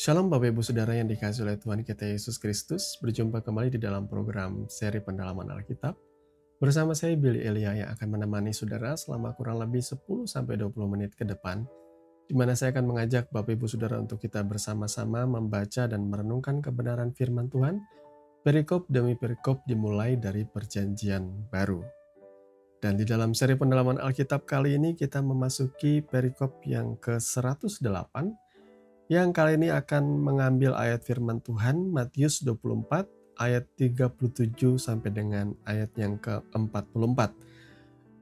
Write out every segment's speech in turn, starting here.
Shalom Bapak Ibu Saudara yang dikasihi oleh Tuhan kita Yesus Kristus. Berjumpa kembali di dalam program seri pendalaman Alkitab. Bersama saya Billy Elia yang akan menemani saudara selama kurang lebih 10-20 menit ke depan. Di mana saya akan mengajak Bapak Ibu Saudara untuk kita bersama-sama membaca dan merenungkan kebenaran firman Tuhan. Perikop demi perikop dimulai dari perjanjian baru. Dan di dalam seri pendalaman Alkitab kali ini kita memasuki perikop yang ke-108 yang kali ini akan mengambil ayat firman Tuhan Matius 24 ayat 37 sampai dengan ayat yang ke-44.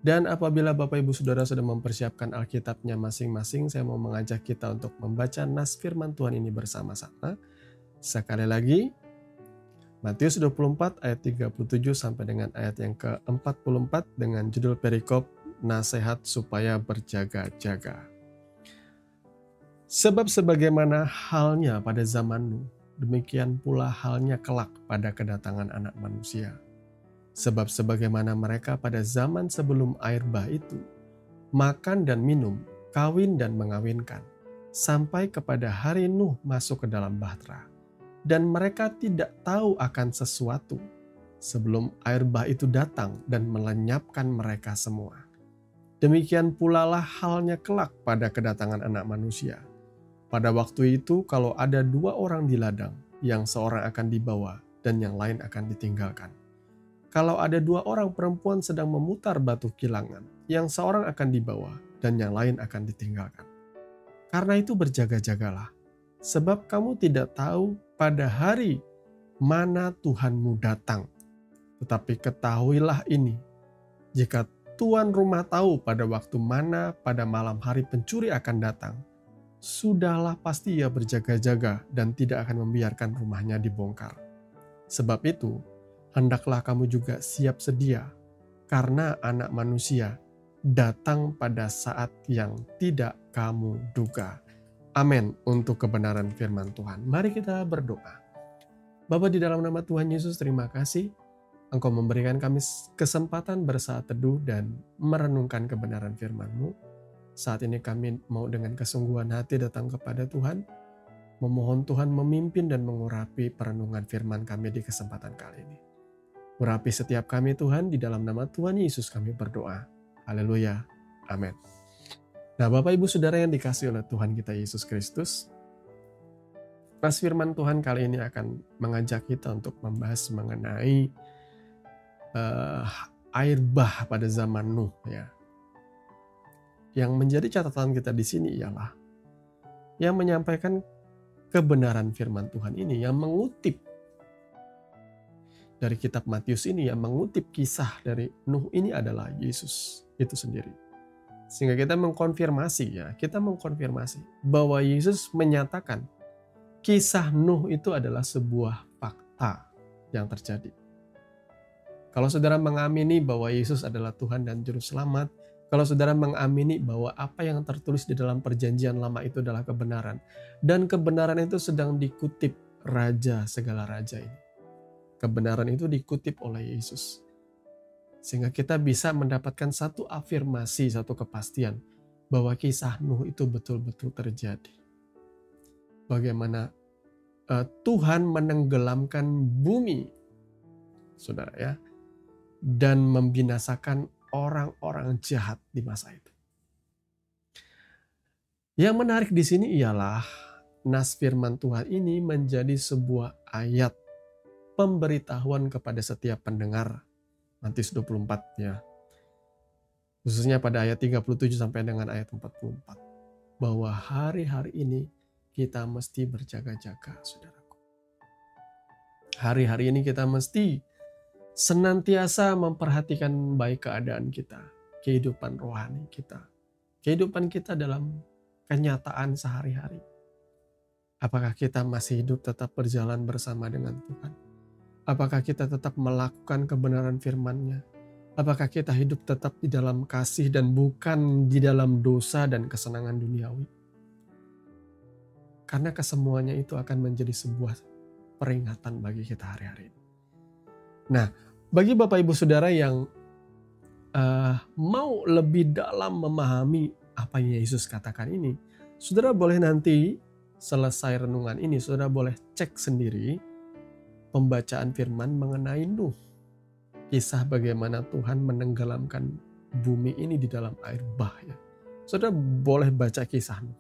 Dan apabila Bapak Ibu Saudara sudah mempersiapkan Alkitabnya masing-masing, saya mau mengajak kita untuk membaca nas firman Tuhan ini bersama-sama. Sekali lagi, Matius 24 ayat 37 sampai dengan ayat yang ke-44 dengan judul perikop Nasihat supaya berjaga-jaga. Sebab sebagaimana halnya pada zaman Nuh, demikian pula halnya kelak pada kedatangan Anak Manusia. Sebab sebagaimana mereka pada zaman sebelum air bah itu, makan dan minum, kawin dan mengawinkan, sampai kepada hari Nuh masuk ke dalam bahtera. Dan mereka tidak tahu akan sesuatu, sebelum air bah itu datang dan melenyapkan mereka semua. Demikian pula lah halnya kelak pada kedatangan Anak Manusia. Pada waktu itu, kalau ada 2 orang di ladang, yang seorang akan dibawa dan yang lain akan ditinggalkan. Kalau ada 2 orang perempuan sedang memutar batu kilangan, yang seorang akan dibawa dan yang lain akan ditinggalkan. Karena itu berjaga-jagalah, sebab kamu tidak tahu pada hari mana Tuhanmu datang. Tetapi ketahuilah ini, jika tuan rumah tahu pada waktu mana pada malam hari pencuri akan datang, sudahlah pasti ia berjaga-jaga dan tidak akan membiarkan rumahnya dibongkar. Sebab itu, hendaklah kamu juga siap sedia, karena Anak Manusia datang pada saat yang tidak kamu duga. Amin untuk kebenaran firman Tuhan. Mari kita berdoa. Bapa, di dalam nama Tuhan Yesus, terima kasih Engkau memberikan kami kesempatan bersaat teduh dan merenungkan kebenaran firman-Mu. Saat ini kami mau dengan kesungguhan hati datang kepada Tuhan, memohon Tuhan memimpin dan mengurapi perenungan firman kami di kesempatan kali ini. Urapi setiap kami Tuhan, di dalam nama Tuhan Yesus kami berdoa. Haleluya. Amin. Nah, Bapak Ibu Saudara yang dikasihi oleh Tuhan kita Yesus Kristus, nas firman Tuhan kali ini akan mengajak kita untuk membahas mengenai air bah pada zaman Nuh, ya. Yang menjadi catatan kita di sini ialah yang menyampaikan kebenaran firman Tuhan ini, yang mengutip dari kitab Matius ini, yang mengutip kisah dari Nuh ini adalah Yesus itu sendiri. Sehingga kita mengkonfirmasi bahwa Yesus menyatakan kisah Nuh itu adalah sebuah fakta yang terjadi. Kalau saudara mengamini bahwa Yesus adalah Tuhan dan Juru Selamat, kalau saudara mengamini bahwa apa yang tertulis di dalam perjanjian lama itu adalah kebenaran, dan kebenaran itu sedang dikutip Raja segala Raja ini. Kebenaran itu dikutip oleh Yesus. Sehingga kita bisa mendapatkan satu afirmasi, satu kepastian bahwa kisah Nuh itu betul-betul terjadi. Bagaimana Tuhan menenggelamkan bumi, saudara ya, dan membinasakan orang-orang jahat di masa itu. Yang menarik di sini ialah nas firman Tuhan ini menjadi sebuah ayat pemberitahuan kepada setiap pendengar. Matius 24 ya. Khususnya pada ayat 37 sampai dengan ayat 44. Bahwa hari-hari ini kita mesti berjaga-jaga, saudaraku. Hari-hari ini kita mesti senantiasa memperhatikan baik keadaan kita, kehidupan rohani kita, kehidupan kita dalam kenyataan sehari-hari. Apakah kita masih hidup tetap berjalan bersama dengan Tuhan? Apakah kita tetap melakukan kebenaran firman-Nya? Apakah kita hidup tetap di dalam kasih dan bukan di dalam dosa dan kesenangan duniawi? Karena kesemuanya itu akan menjadi sebuah peringatan bagi kita hari-hari ini. Nah, bagi Bapak Ibu Saudara yang mau lebih dalam memahami apa yang Yesus katakan ini, saudara boleh nanti selesai renungan ini, saudara boleh cek sendiri pembacaan firman mengenai Nuh. Kisah bagaimana Tuhan menenggelamkan bumi ini di dalam air bah. Ya. Saudara boleh baca kisah Nuh,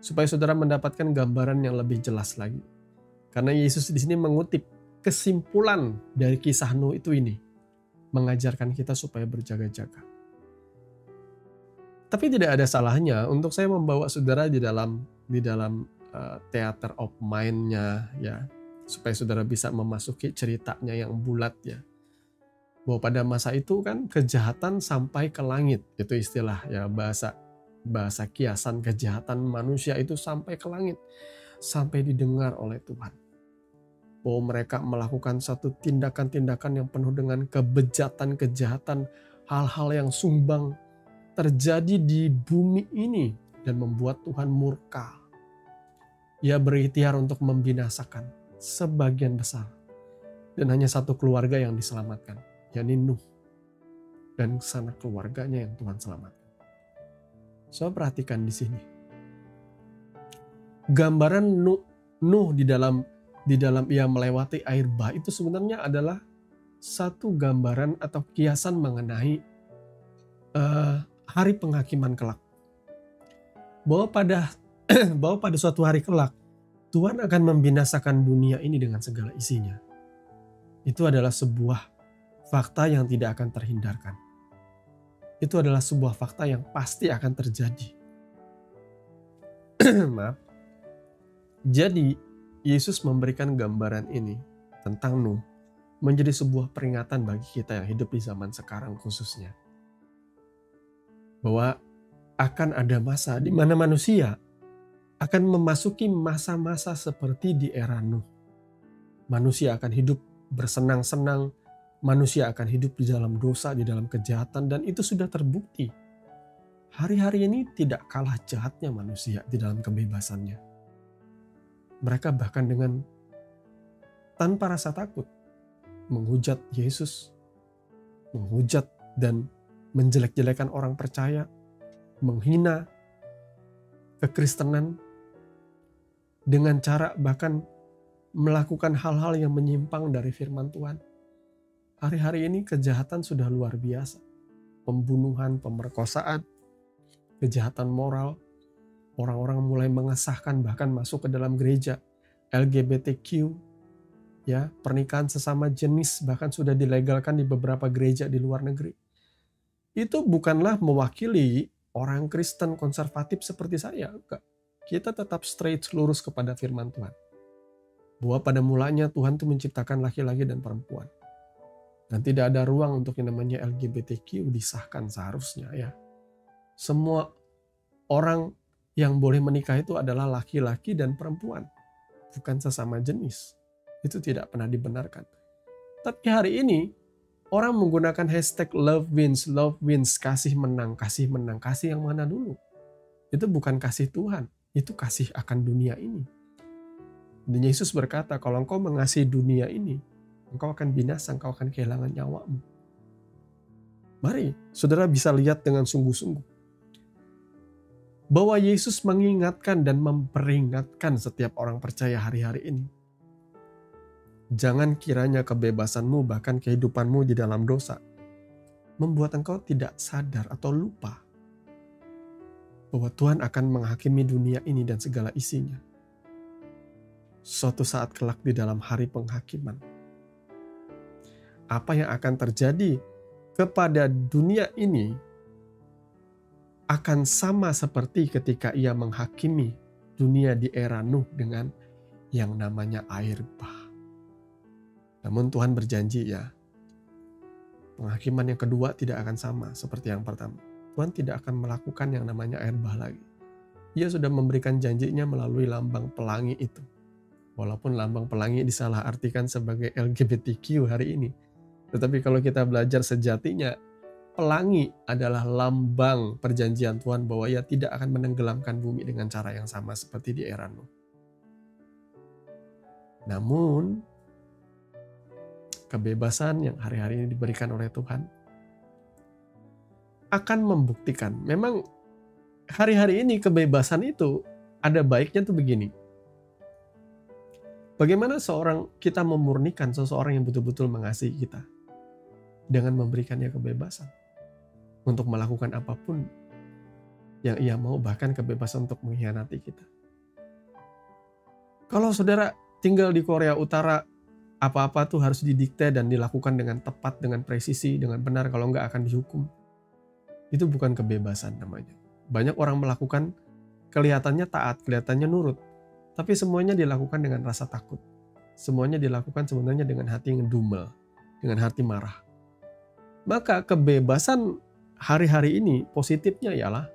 supaya saudara mendapatkan gambaran yang lebih jelas lagi. Karena Yesus di sini mengutip kesimpulan dari kisah Nuh itu ini, mengajarkan kita supaya berjaga-jaga. Tapi tidak ada salahnya untuk saya membawa saudara di dalam theater of mind-nya, ya, supaya saudara bisa memasuki ceritanya yang bulat, ya. Bahwa pada masa itu kan kejahatan sampai ke langit, itu istilah, ya, bahasa kiasan kejahatan manusia itu sampai ke langit, sampai didengar oleh Tuhan. Bahwa mereka melakukan satu tindakan-tindakan yang penuh dengan kejahatan, hal-hal yang sumbang terjadi di bumi ini dan membuat Tuhan murka. Ia berikhtiar untuk membinasakan sebagian besar dan hanya satu keluarga yang diselamatkan, yakni Nuh dan sanak keluarganya yang Tuhan selamatkan. So, perhatikan di sini gambaran Nuh di dalam ia melewati air bah itu sebenarnya adalah satu gambaran atau kiasan mengenai hari penghakiman kelak. Bahwa pada suatu hari kelak, Tuhan akan membinasakan dunia ini dengan segala isinya. Itu adalah sebuah fakta yang tidak akan terhindarkan. Itu adalah sebuah fakta yang pasti akan terjadi. Maaf. Jadi, Yesus memberikan gambaran ini tentang Nuh menjadi sebuah peringatan bagi kita yang hidup di zaman sekarang khususnya. Bahwa akan ada masa di mana manusia akan memasuki masa-masa seperti di era Nuh. Manusia akan hidup bersenang-senang, manusia akan hidup di dalam dosa, di dalam kejahatan, dan itu sudah terbukti. Hari-hari ini tidak kalah jahatnya manusia di dalam kebebasannya. Mereka bahkan dengan tanpa rasa takut menghujat Yesus, menghujat dan menjelek-jelekan orang percaya, menghina kekristenan dengan cara bahkan melakukan hal-hal yang menyimpang dari firman Tuhan. Hari-hari ini kejahatan sudah luar biasa. Pembunuhan, pemerkosaan, kejahatan moral. Orang-orang mulai mengesahkan bahkan masuk ke dalam gereja. LGBTQ, ya, pernikahan sesama jenis bahkan sudah dilegalkan di beberapa gereja di luar negeri. Itu bukanlah mewakili orang Kristen konservatif seperti saya. Enggak. Kita tetap straight lurus kepada firman Tuhan. Bahwa pada mulanya Tuhan itu menciptakan laki-laki dan perempuan. Dan tidak ada ruang untuk yang namanya LGBTQ disahkan seharusnya, ya. Semua orang yang boleh menikah itu adalah laki-laki dan perempuan. Bukan sesama jenis. Itu tidak pernah dibenarkan. Tapi hari ini orang menggunakan hashtag love wins, kasih menang, kasih yang mana dulu? Itu bukan kasih Tuhan, itu kasih akan dunia ini. Dan Yesus berkata, kalau engkau mengasihi dunia ini, engkau akan binasa, engkau akan kehilangan nyawamu. Mari, saudara bisa lihat dengan sungguh-sungguh bahwa Yesus mengingatkan dan memperingatkan setiap orang percaya hari-hari ini. Jangan kiranya kebebasanmu bahkan kehidupanmu di dalam dosa membuat engkau tidak sadar atau lupa bahwa Tuhan akan menghakimi dunia ini dan segala isinya. Suatu saat kelak di dalam hari penghakiman, apa yang akan terjadi kepada dunia ini akan sama seperti ketika ia menghakimi dunia di era Nuh dengan yang namanya air bah. Namun Tuhan berjanji, ya, penghakiman yang kedua tidak akan sama seperti yang pertama. Tuhan tidak akan melakukan yang namanya air bah lagi. Ia sudah memberikan janjinya melalui lambang pelangi itu. Walaupun lambang pelangi disalahartikan sebagai LGBTQ hari ini. Tetapi kalau kita belajar sejatinya, pelangi adalah lambang perjanjian Tuhan bahwa ia tidak akan menenggelamkan bumi dengan cara yang sama seperti di era Nuh. Namun, kebebasan yang hari-hari ini diberikan oleh Tuhan akan membuktikan. Memang hari-hari ini kebebasan itu ada baiknya tuh begini. Bagaimana kita memurnikan seseorang yang betul-betul mengasihi kita dengan memberikannya kebebasan untuk melakukan apapun yang ia mau, bahkan kebebasan untuk mengkhianati kita. Kalau saudara tinggal di Korea Utara, apa-apa tuh harus didikte dan dilakukan dengan tepat, dengan presisi, dengan benar, kalau enggak akan dihukum. Itu bukan kebebasan namanya. Banyak orang melakukan kelihatannya taat, kelihatannya nurut, tapi semuanya dilakukan dengan rasa takut. Semuanya dilakukan sebenarnya dengan hati yang dumel, dengan hati marah. Maka kebebasan hari-hari ini positifnya ialah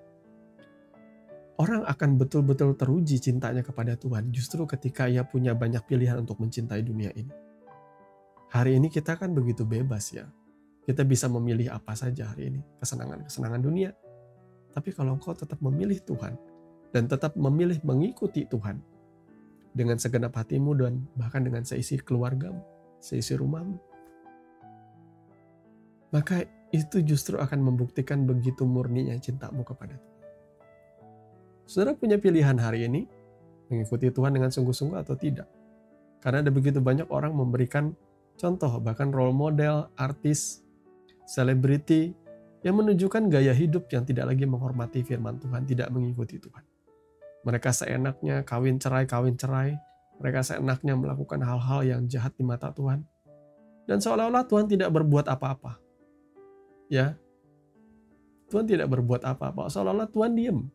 orang akan betul-betul teruji cintanya kepada Tuhan justru ketika ia punya banyak pilihan untuk mencintai dunia ini. Hari ini kita kan begitu bebas ya. Kita bisa memilih apa saja hari ini, kesenangan-kesenangan dunia. Tapi kalau engkau tetap memilih Tuhan dan tetap memilih mengikuti Tuhan dengan segenap hatimu dan bahkan dengan seisi keluargamu, seisi rumahmu, maka itu justru akan membuktikan begitu murninya cintamu kepada Tuhan. Saudara punya pilihan hari ini, mengikuti Tuhan dengan sungguh-sungguh atau tidak. Karena ada begitu banyak orang memberikan contoh, bahkan role model, artis, selebriti, yang menunjukkan gaya hidup yang tidak lagi menghormati firman Tuhan, tidak mengikuti Tuhan. Mereka seenaknya kawin cerai. Mereka seenaknya melakukan hal-hal yang jahat di mata Tuhan. Dan seolah-olah Tuhan tidak berbuat apa-apa. Ya, Tuhan tidak berbuat apa-apa, seolah-olah Tuhan diam.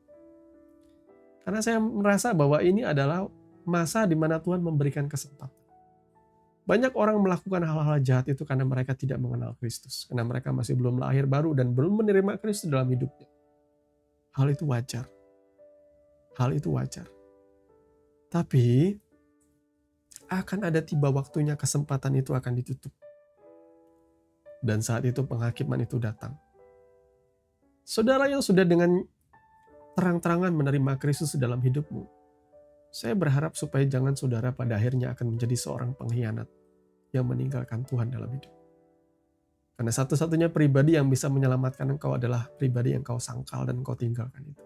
Karena saya merasa bahwa ini adalah masa di mana Tuhan memberikan kesempatan. Banyak orang melakukan hal-hal jahat itu karena mereka tidak mengenal Kristus. Karena mereka masih belum lahir baru dan belum menerima Kristus dalam hidupnya. Hal itu wajar. Hal itu wajar. Tapi akan ada tiba waktunya kesempatan itu akan ditutup. Dan saat itu penghakiman itu datang. Saudara yang sudah dengan terang-terangan menerima Kristus dalam hidupmu, saya berharap supaya jangan saudara pada akhirnya akan menjadi seorang pengkhianat yang meninggalkan Tuhan dalam hidup. Karena satu-satunya pribadi yang bisa menyelamatkan engkau adalah pribadi yang kau sangkal dan kau tinggalkan itu.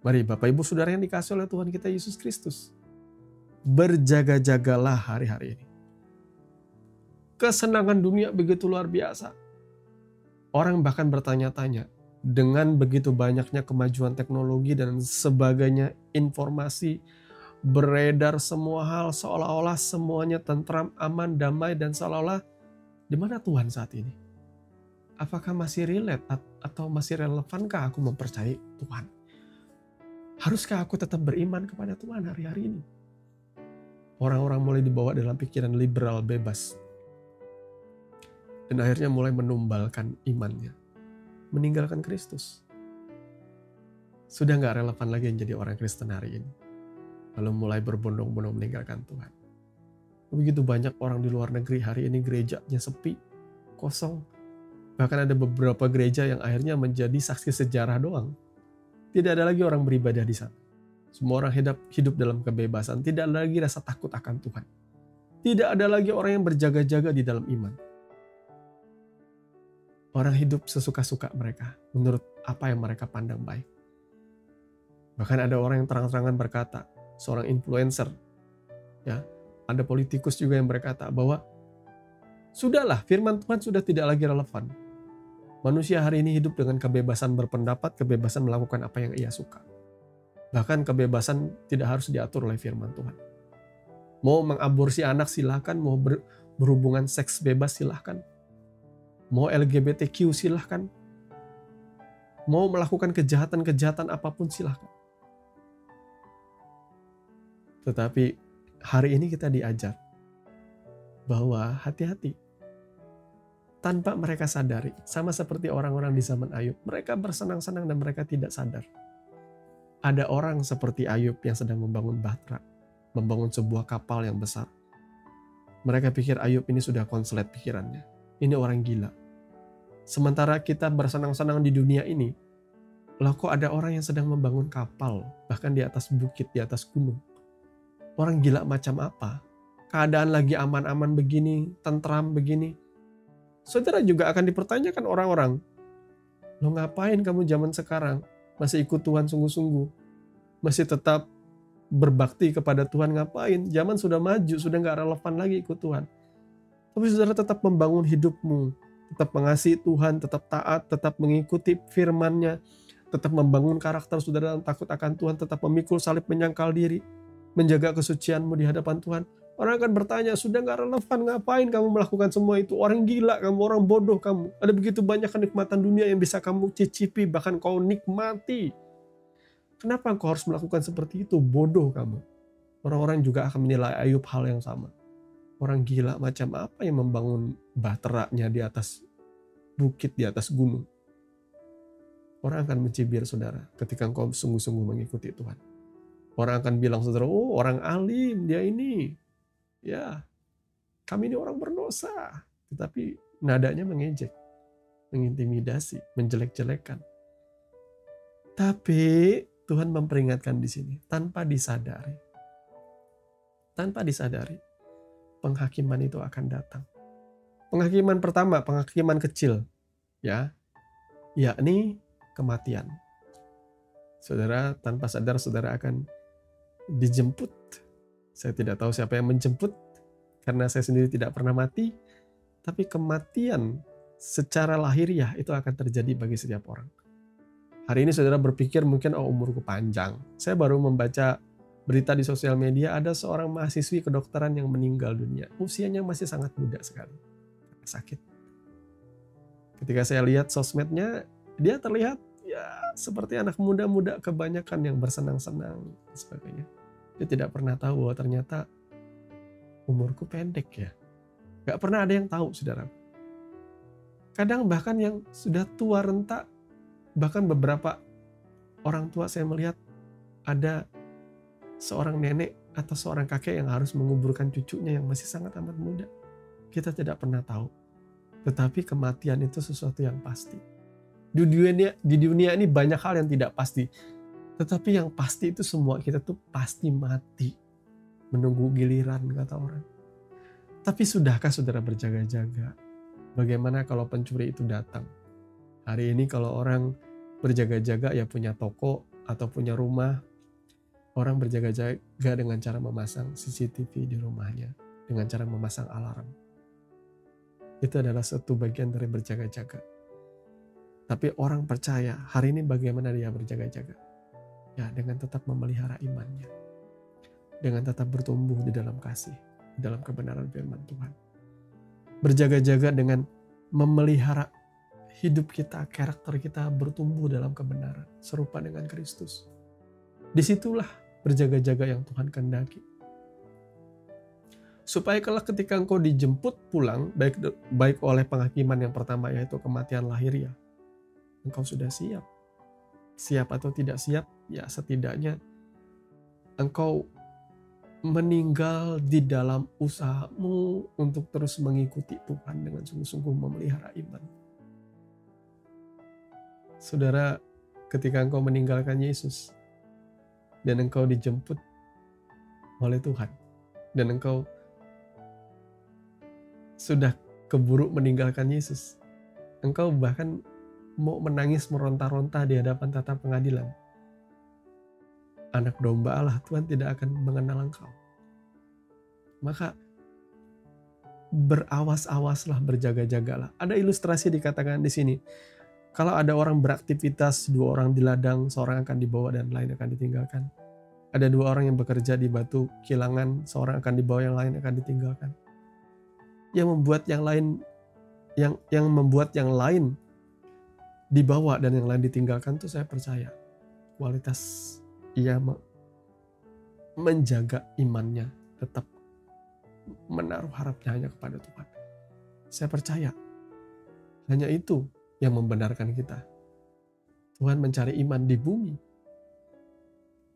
Mari Bapak Ibu Saudara yang dikasihi oleh Tuhan kita Yesus Kristus, berjaga-jagalah hari-hari ini. Kesenangan dunia begitu luar biasa. Orang bahkan bertanya-tanya, dengan begitu banyaknya kemajuan teknologi dan sebagainya, informasi beredar semua hal, seolah-olah semuanya tentram, aman, damai, dan seolah-olah di mana Tuhan saat ini? Apakah masih relate atau masih relevankah aku mempercayai Tuhan? Haruskah aku tetap beriman kepada Tuhan hari-hari ini? Orang-orang mulai dibawa dalam pikiran liberal bebas. Dan akhirnya mulai menumbalkan imannya. Meninggalkan Kristus. Sudah gak relevan lagi menjadi orang Kristen hari ini. Lalu mulai berbondong-bondong meninggalkan Tuhan. Begitu banyak orang di luar negeri hari ini gerejanya sepi, kosong. Bahkan ada beberapa gereja yang akhirnya menjadi saksi sejarah doang. Tidak ada lagi orang beribadah di sana. Semua orang hidup dalam kebebasan. Tidak ada lagi rasa takut akan Tuhan. Tidak ada lagi orang yang berjaga-jaga di dalam iman. Orang hidup sesuka-suka mereka, menurut apa yang mereka pandang baik. Bahkan ada orang yang terang-terangan berkata, seorang influencer, ya, ada politikus juga yang berkata bahwa sudahlah, firman Tuhan sudah tidak lagi relevan. Manusia hari ini hidup dengan kebebasan berpendapat, kebebasan melakukan apa yang ia suka. Bahkan kebebasan tidak harus diatur oleh firman Tuhan. Mau mengaborsi anak silahkan, mau berhubungan seks bebas silahkan. Mau LGBTQ silahkan. Mau melakukan kejahatan-kejahatan apapun silahkan. Tetapi hari ini kita diajar bahwa hati-hati. Tanpa mereka sadari, sama seperti orang-orang di zaman Ayub, mereka bersenang-senang dan mereka tidak sadar. Ada orang seperti Ayub yang sedang membangun bahtera, membangun sebuah kapal yang besar. Mereka pikir Ayub ini sudah konslet pikirannya. Ini orang gila. Sementara kita bersenang-senang di dunia ini, lah kok ada orang yang sedang membangun kapal, bahkan di atas bukit, di atas gunung. Orang gila macam apa? Keadaan lagi aman-aman begini, tentram begini. Saudara juga akan dipertanyakan orang-orang, lo ngapain kamu zaman sekarang? Masih ikut Tuhan sungguh-sungguh? Masih tetap berbakti kepada Tuhan ngapain? Zaman sudah maju, sudah nggak relevan lagi ikut Tuhan. Tapi saudara tetap membangun hidupmu, tetap mengasihi Tuhan, tetap taat, tetap mengikuti firman-Nya, tetap membangun karakter saudara dalam takut akan Tuhan, tetap memikul salib menyangkal diri, menjaga kesucianmu di hadapan Tuhan. Orang akan bertanya, sudah nggak relevan, ngapain kamu melakukan semua itu? Orang gila kamu, orang bodoh kamu. Ada begitu banyak kenikmatan dunia yang bisa kamu cicipi, bahkan kau nikmati. Kenapa engkau harus melakukan seperti itu? Bodoh kamu. Orang-orang juga akan menilai Ayub hal yang sama. Orang gila macam apa yang membangun bahteranya di atas bukit, di atas gunung? Orang akan mencibir saudara ketika engkau sungguh-sungguh mengikuti Tuhan. Orang akan bilang saudara, oh orang alim dia ini. Ya, kami ini orang berdosa. Tetapi nadanya mengejek, mengintimidasi, menjelek-jelekan. Tapi Tuhan memperingatkan di sini tanpa disadari. Tanpa disadari, penghakiman itu akan datang. Penghakiman pertama, penghakiman kecil, ya, yakni kematian. Saudara tanpa sadar saudara akan dijemput. Saya tidak tahu siapa yang menjemput karena saya sendiri tidak pernah mati, tapi kematian secara lahiriah itu akan terjadi bagi setiap orang. Hari ini saudara berpikir mungkin umurku panjang. Saya baru membaca berita di sosial media ada seorang mahasiswi kedokteran yang meninggal dunia. Usianya masih sangat muda sekali. Sakit. Ketika saya lihat sosmednya, dia terlihat ya seperti anak muda-muda kebanyakan yang bersenang-senang dan sebagainya. Dia tidak pernah tahu bahwa ternyata umurku pendek ya. Gak pernah ada yang tahu, saudara. Kadang bahkan yang sudah tua renta, bahkan beberapa orang tua saya melihat ada seorang nenek atau seorang kakek yang harus menguburkan cucunya yang masih sangat amat muda. Kita tidak pernah tahu. Tetapi kematian itu sesuatu yang pasti. Di dunia ini banyak hal yang tidak pasti. Tetapi yang pasti itu semua kita tuh pasti mati. Menunggu giliran kata orang. Tapi sudahkah saudara berjaga-jaga? Bagaimana kalau pencuri itu datang? Hari ini kalau orang berjaga-jaga ya punya toko atau punya rumah. Orang berjaga-jaga dengan cara memasang CCTV di rumahnya. Dengan cara memasang alarm. Itu adalah satu bagian dari berjaga-jaga. Tapi orang percaya hari ini bagaimana dia berjaga-jaga? Ya, dengan tetap memelihara imannya. Dengan tetap bertumbuh di dalam kasih, di dalam kebenaran firman Tuhan. Berjaga-jaga dengan memelihara hidup kita, karakter kita bertumbuh dalam kebenaran, serupa dengan Kristus. Disitulah berjaga-jaga yang Tuhan kehendaki. Supaya kelak ketika engkau dijemput pulang, baik oleh penghakiman yang pertama yaitu kematian lahiriah, engkau sudah siap. Siap atau tidak siap, ya setidaknya engkau meninggal di dalam usahamu untuk terus mengikuti Tuhan dengan sungguh-sungguh memelihara iman. Saudara, ketika engkau meninggalkan Yesus dan engkau dijemput oleh Tuhan dan engkau sudah keburu meninggalkan Yesus, engkau bahkan mau menangis meronta-ronta di hadapan tata pengadilan. Anak domba Allah, Tuhan tidak akan mengenal engkau. Maka berawas-awaslah, berjaga-jagalah. Ada ilustrasi dikatakan di sini. Kalau ada orang beraktivitas, 2 orang di ladang, seorang akan dibawa dan lain akan ditinggalkan. Ada 2 orang yang bekerja di batu kilangan, seorang akan dibawa, yang lain akan ditinggalkan. Yang membuat yang lain dibawa dan yang lain ditinggalkan itu saya percaya kualitas ia menjaga imannya, tetap menaruh harapnya hanya kepada Tuhan. Saya percaya hanya itu yang membenarkan kita. Tuhan mencari iman di bumi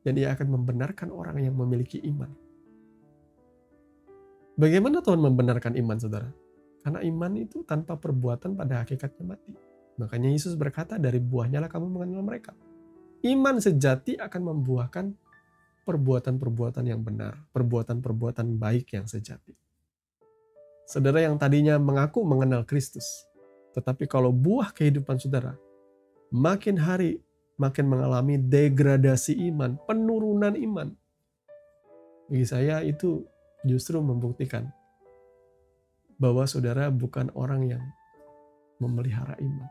dan Ia akan membenarkan orang yang memiliki iman. Bagaimana Tuhan membenarkan iman, saudara? Karena iman itu tanpa perbuatan pada hakikatnya mati. Makanya Yesus berkata, dari buahnya lah kamu mengenal mereka. Iman sejati akan membuahkan perbuatan-perbuatan yang benar, perbuatan-perbuatan baik yang sejati. Saudara yang tadinya mengaku mengenal Kristus, tetapi kalau buah kehidupan saudara makin hari makin mengalami degradasi iman, penurunan iman, Bagi saya itu justru membuktikan bahwa saudara bukan orang yang memelihara iman.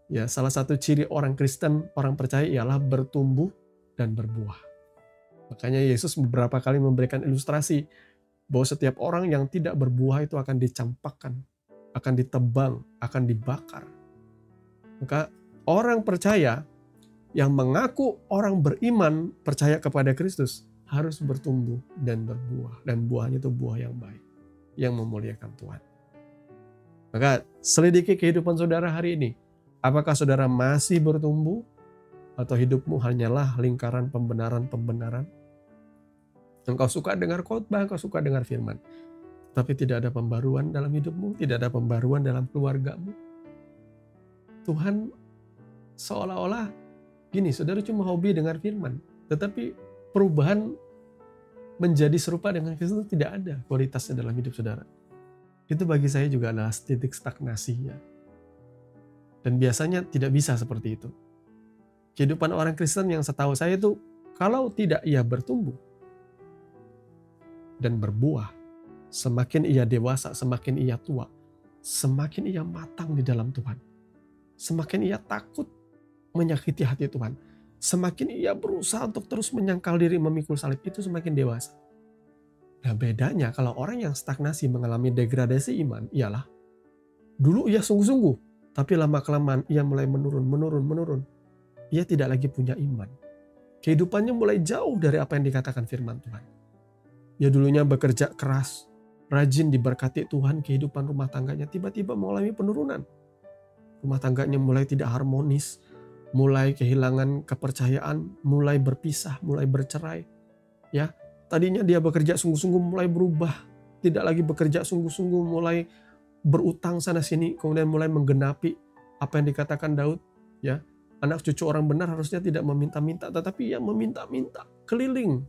Ya, salah satu ciri orang Kristen, orang percaya ialah bertumbuh dan berbuah. Makanya Yesus beberapa kali memberikan ilustrasi bahwa setiap orang yang tidak berbuah itu akan dicampakkan, akan ditebang, akan dibakar. Maka orang percaya yang mengaku orang beriman percaya kepada Kristus harus bertumbuh dan berbuah. Dan buahnya itu buah yang baik, yang memuliakan Tuhan. Maka selidiki kehidupan saudara hari ini. Apakah saudara masih bertumbuh atau hidupmu hanyalah lingkaran pembenaran-pembenaran? Engkau suka dengar khotbah, engkau suka dengar firman, tapi tidak ada pembaruan dalam hidupmu, tidak ada pembaruan dalam keluargamu. Tuhan seolah-olah gini, saudara cuma hobi dengar firman, tetapi perubahan menjadi serupa dengan Kristus tidak ada kualitasnya dalam hidup saudara. Itu bagi saya juga adalah titik stagnasinya. Dan biasanya tidak bisa seperti itu. Kehidupan orang Kristen yang setahu saya itu, kalau tidak ia bertumbuh dan berbuah, semakin ia dewasa, semakin ia tua, semakin ia matang di dalam Tuhan. Semakin ia takut menyakiti hati Tuhan. Semakin ia berusaha untuk terus menyangkal diri memikul salib, itu semakin dewasa. Nah, bedanya kalau orang yang stagnasi mengalami degradasi iman ialah dulu ia sungguh-sungguh, tapi lama-kelamaan ia mulai menurun. Ia tidak lagi punya iman. Kehidupannya mulai jauh dari apa yang dikatakan firman Tuhan. Ia dulunya bekerja keras, rajin diberkati Tuhan, kehidupan rumah tangganya tiba-tiba mengalami penurunan. Rumah tangganya mulai tidak harmonis, mulai kehilangan kepercayaan, mulai berpisah, mulai bercerai. Ya, tadinya dia bekerja sungguh-sungguh mulai berubah, tidak lagi bekerja sungguh-sungguh, mulai berutang sana sini, kemudian mulai menggenapi apa yang dikatakan Daud, ya. Anak cucu orang benar harusnya tidak meminta-minta, tetapi ia meminta-minta, keliling,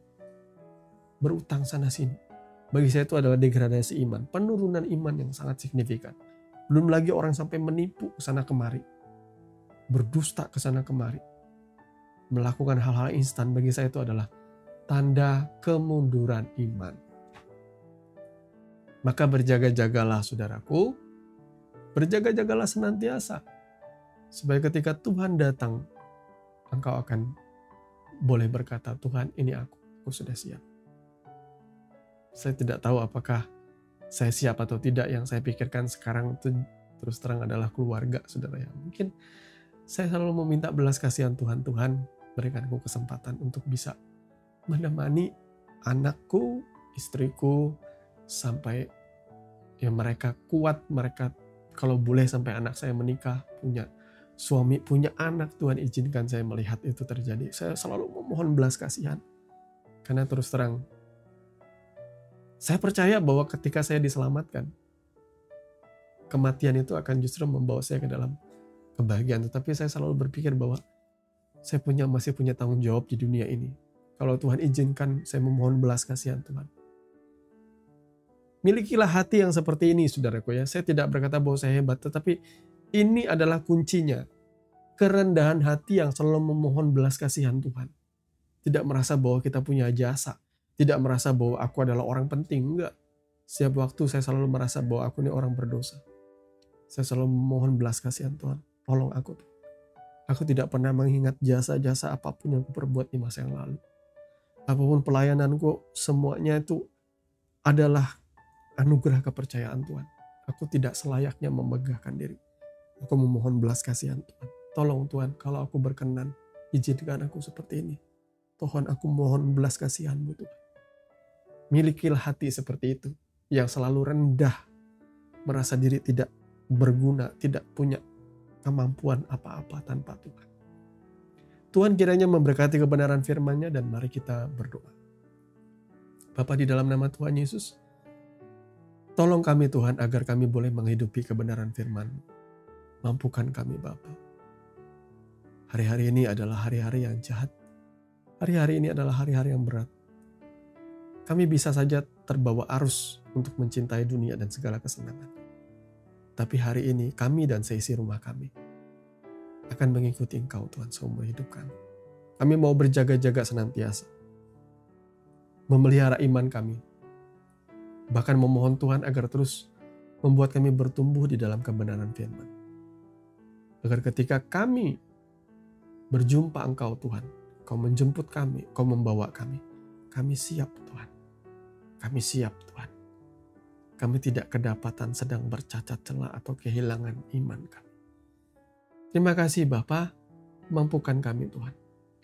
berutang sana sini. Bagi saya itu adalah degradasi iman, penurunan iman yang sangat signifikan. Belum lagi orang sampai menipu ke sana kemari, berdusta ke sana kemari, melakukan hal-hal instan. Bagi saya itu adalah tanda kemunduran iman. Maka berjaga-jagalah saudaraku, berjaga-jagalah senantiasa. Supaya ketika Tuhan datang, engkau akan boleh berkata, Tuhan ini aku sudah siap. Saya tidak tahu apakah saya siap atau tidak. Yang saya pikirkan sekarang itu terus terang adalah keluarga, saudara ya. Mungkin saya selalu meminta belas kasihan Tuhan, Tuhan berikan aku kesempatan untuk bisa menemani anakku, istriku, sampai ya mereka kuat, mereka kalau boleh sampai anak saya menikah, punya suami, punya anak. Tuhan izinkan saya melihat itu terjadi. Saya selalu memohon belas kasihan. Karena terus terang, saya percaya bahwa ketika saya diselamatkan, kematian itu akan justru membawa saya ke dalam kebahagiaan. Tetapi saya selalu berpikir bahwa saya masih punya tanggung jawab di dunia ini. Kalau Tuhan izinkan, saya memohon belas kasihan Tuhan. Milikilah hati yang seperti ini, saudaraku ya. Saya tidak berkata bahwa saya hebat, tetapi ini adalah kuncinya. Kerendahan hati yang selalu memohon belas kasihan Tuhan. Tidak merasa bahwa kita punya jasa. Tidak merasa bahwa aku adalah orang penting. Enggak. Setiap waktu saya selalu merasa bahwa aku ini orang berdosa. Saya selalu memohon belas kasihan Tuhan. Tolong aku. Aku tidak pernah mengingat jasa-jasa apapun yang aku perbuat di masa yang lalu. Apapun pelayananku, semuanya itu adalah anugerah kepercayaan Tuhan. Aku tidak selayaknya memegahkan diri. Aku memohon belas kasihan Tuhan. Tolong Tuhan, kalau aku berkenan, izinkan aku seperti ini. Tuhan, aku mohon belas kasihan-Mu Tuhan. Milikilah hati seperti itu, yang selalu rendah, merasa diri tidak berguna, tidak punya kemampuan apa-apa tanpa Tuhan. Tuhan kiranya memberkati kebenaran firman-Nya, dan mari kita berdoa. Bapa, di dalam nama Tuhan Yesus, tolong kami Tuhan agar kami boleh menghidupi kebenaran firman-Mu. Mampukan kami Bapa. Hari-hari ini adalah hari-hari yang jahat. Hari-hari ini adalah hari-hari yang berat. Kami bisa saja terbawa arus untuk mencintai dunia dan segala kesenangan. Tapi hari ini kami dan seisi rumah kami akan mengikuti Engkau Tuhan seumur hidup kami. Kami mau berjaga-jaga senantiasa. memelihara iman kami. Bahkan memohon Tuhan agar terus membuat kami bertumbuh di dalam kebenaran firman. Agar ketika kami berjumpa Engkau Tuhan, Kau menjemput kami, Kau membawa kami siap Tuhan. Kami siap Tuhan. Kami tidak kedapatan sedang bercacat celah atau kehilangan iman kami. Terima kasih Bapa, mampukan kami Tuhan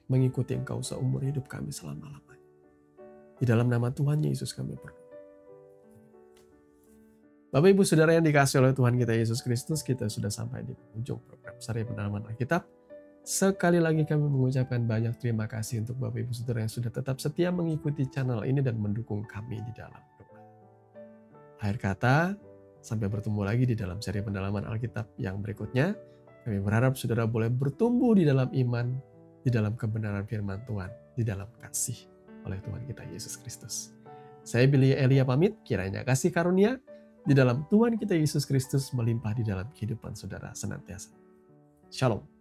mengikuti Engkau seumur hidup kami selama-lamanya. Di dalam nama Tuhan Yesus kami berdoa. Bapak Ibu Saudara yang dikasihi oleh Tuhan kita Yesus Kristus, kita sudah sampai di ujung program Seri Pendalaman Alkitab. Sekali lagi kami mengucapkan banyak terima kasih untuk Bapak Ibu Saudara yang sudah tetap setia mengikuti channel ini dan mendukung kami di dalam doa. Akhir kata, sampai bertemu lagi di dalam seri pendalaman Alkitab yang berikutnya. Kami berharap saudara boleh bertumbuh di dalam iman, di dalam kebenaran firman Tuhan, di dalam kasih oleh Tuhan kita Yesus Kristus. Saya Billy Elia pamit, kiranya kasih karunia di dalam Tuhan kita Yesus Kristus melimpah di dalam kehidupan saudara senantiasa. Shalom.